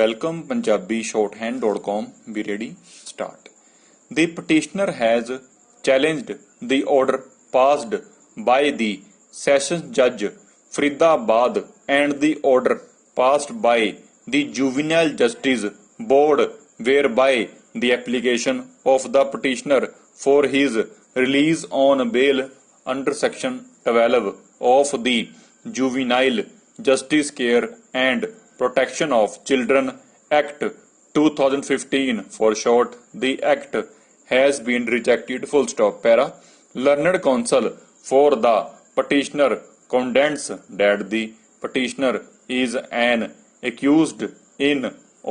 Welcome PunjabiShorthand.com. Be ready. Start. The petitioner has challenged the order passed by the Sessions Judge Faridabad and the order passed by the Juvenile Justice Board whereby the application of the petitioner for his release on bail under Section 12 of the Juvenile Justice Care and Protection of Children Act 2015 for short, the Act has been rejected. Full stop. Para. Learned counsel for the petitioner contends that the petitioner is an accused in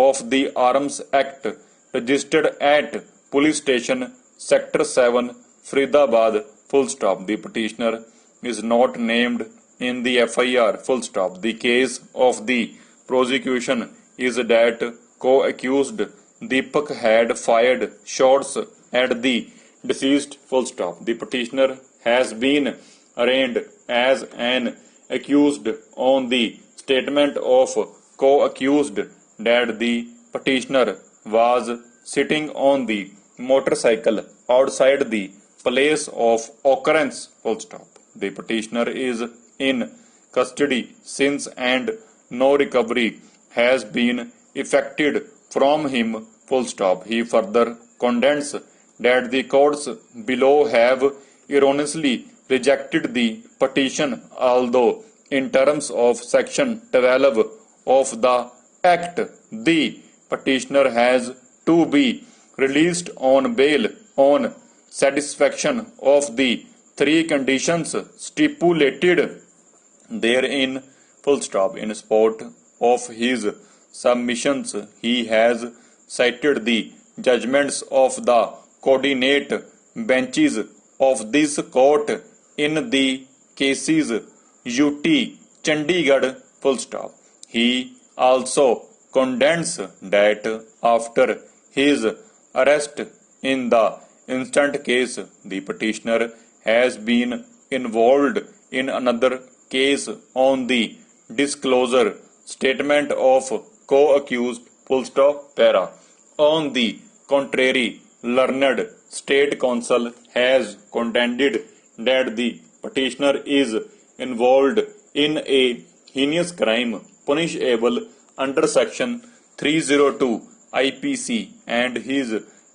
of the Arms Act registered at Police Station Sector 7 Faridabad. Full stop. The petitioner is not named in the FIR. Full stop. The case of the prosecution is that co-accused Deepak had fired shots at the deceased. Full stop. The petitioner has been arraigned as an accused on the statement of co-accused that the petitioner was sitting on the motorcycle outside the place of occurrence. Full stop. The petitioner is in custody since and no recovery has been effected from him. Full stop. He further contends that the courts below have erroneously rejected the petition, although in terms of Section 12 of the Act, the petitioner has to be released on bail on satisfaction of the three conditions stipulated therein. Full stop. In support of his submissions, he has cited the judgments of the coordinate benches of this court in the cases UT Chandigarh. Full stop. He also contends that after his arrest in the instant case, the petitioner has been involved in another case on the disclosure statement of co-accused. Full stop. Para. On the contrary, learned state counsel has contended that the petitioner is involved in a heinous crime punishable under Section 302 IPC and his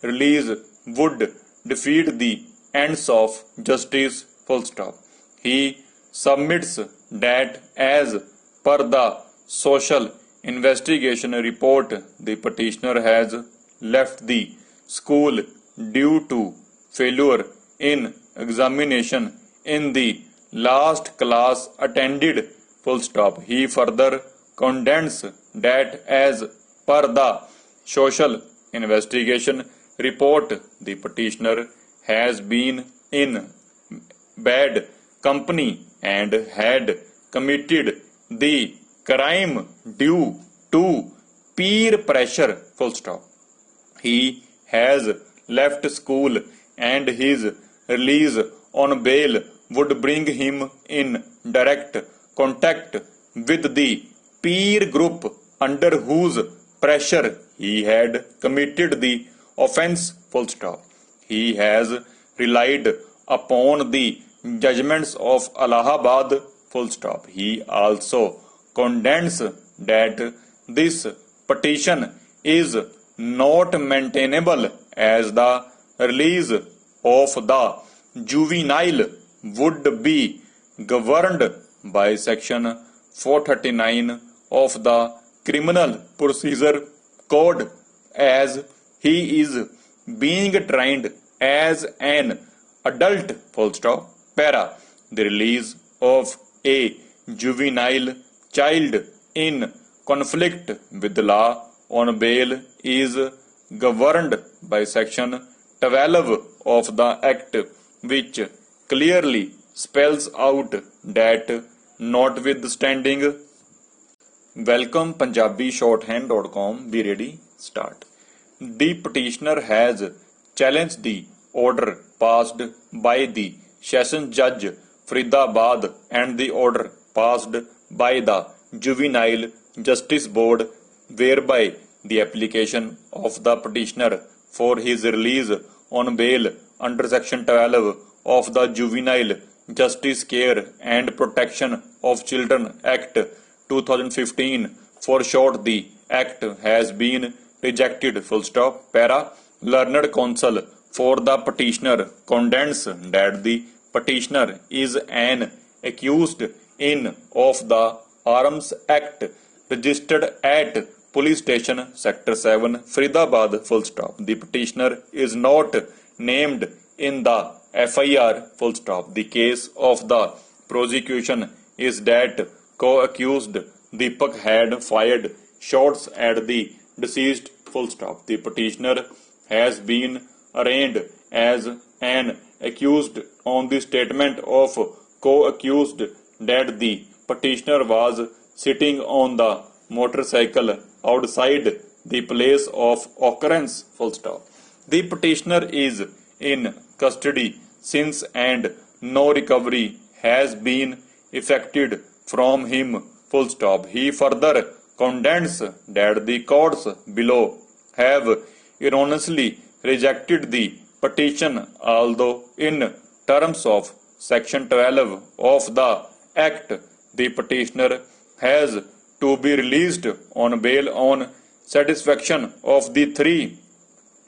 release would defeat the ends of justice. Full stop. He submits that as per the social investigation report, the petitioner has left the school due to failure in examination in the last class attended. Full stop. He further contends that as per the social investigation report, the petitioner has been in bad company and had committed the crime due to peer pressure. Full stop. He has left school and his release on bail would bring him in direct contact with the peer group under whose pressure he had committed the offense. Full stop. He has relied upon the judgments of Allahabad. Full stop. He also contends that this petition is not maintainable as the release of the juvenile would be governed by Section 439 of the Criminal Procedure Code as he is being trained as an adult. Full stop. Para. The release of a juvenile child in conflict with the law on bail is governed by Section 12 of the Act, which clearly spells out that notwithstanding. Welcome PunjabiShorthand.com. Be ready. Start. The petitioner has challenged the order passed by the Sessions Judge Faridabad and the order passed by the Juvenile Justice Board whereby the application of the petitioner for his release on bail under Section 12 of the Juvenile Justice Care and Protection of Children Act 2015, for short the Act, has been rejected. Full stop. Para. Learned counsel for the petitioner contends that the petitioner is an accused in of the Arms Act registered at Police Station Sector 7, Faridabad. Full stop. The petitioner is not named in the FIR. Full stop. The case of the prosecution is that co-accused Deepak had fired shots at the deceased. Full stop. The petitioner has been arraigned as an accused on the statement of co-accused that the petitioner was sitting on the motorcycle outside the place of occurrence. Full stop. The petitioner is in custody since and no recovery has been effected from him. Full stop. He further contends that the courts below have erroneously rejected the petition, although in terms of Section 12 of the Act, the petitioner has to be released on bail on satisfaction of the three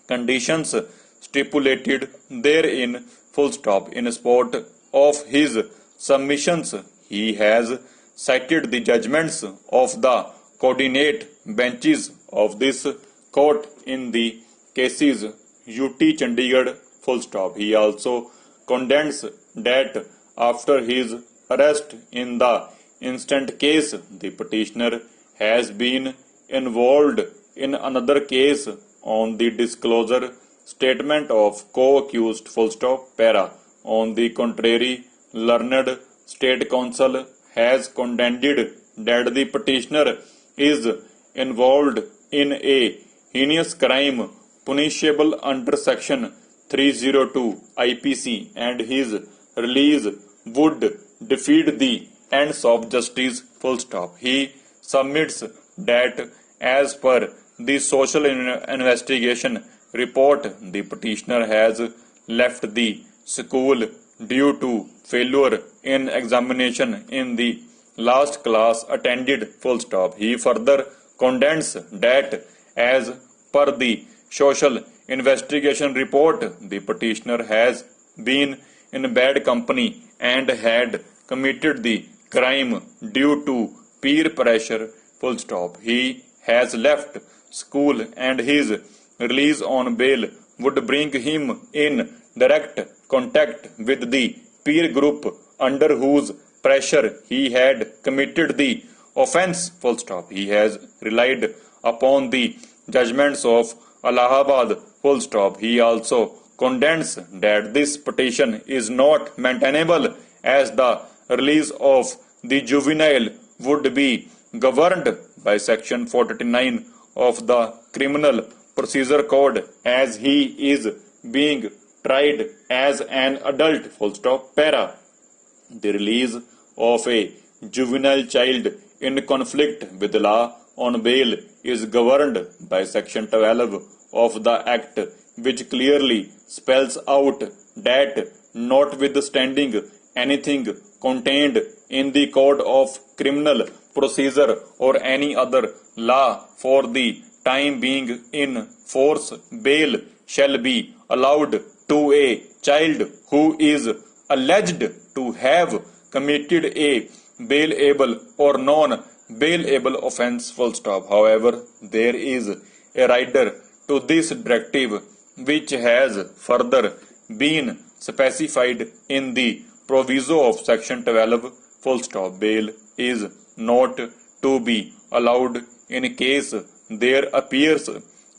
conditions stipulated therein. Full stop. In support of his submissions, he has cited the judgments of the coordinate benches of this court in the cases UT Chandigarh. Full stop. He also contends that after his arrest in the instant case, the petitioner has been involved in another case on the disclosure statement of co-accused. Full stop. Para. On the contrary, learned state counsel has contended that the petitioner is involved in a heinous crime punishable under Section 302 IPC, and his release would defeat the ends of justice. Full stop. He submits that as per the social investigation report, the petitioner has left the school due to failure in examination in the last class attended. Full stop. He further contends that as per the social investigation report, the petitioner has been in bad company and had committed the crime due to peer pressure. Full stop. He has left school and his release on bail would bring him in direct contact with the peer group under whose pressure he had committed the offense. Full stop. He has relied upon the judgments of Allahabad. Full stop. He also contends that this petition is not maintainable as the release of the juvenile would be governed by Section 439 of the Criminal Procedure Code as he is being tried as an adult. Full stop. Para. The release of a juvenile child in conflict with the law on bail is governed by Section 12 of the Act, which clearly spells out that notwithstanding anything contained in the Code of Criminal Procedure or any other law for the time being in force, bail shall be allowed to a child who is alleged to have committed a bailable or non-bailable offense. Full stop. However, there is a rider to this directive which has further been specified in the proviso of Section 12. Full stop. Bail is not to be allowed in case there appears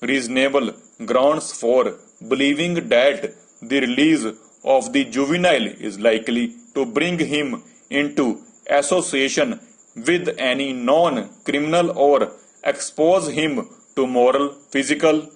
reasonable grounds for believing that the release of the juvenile is likely to bring him into association with any non-criminal or expose him to moral, physical,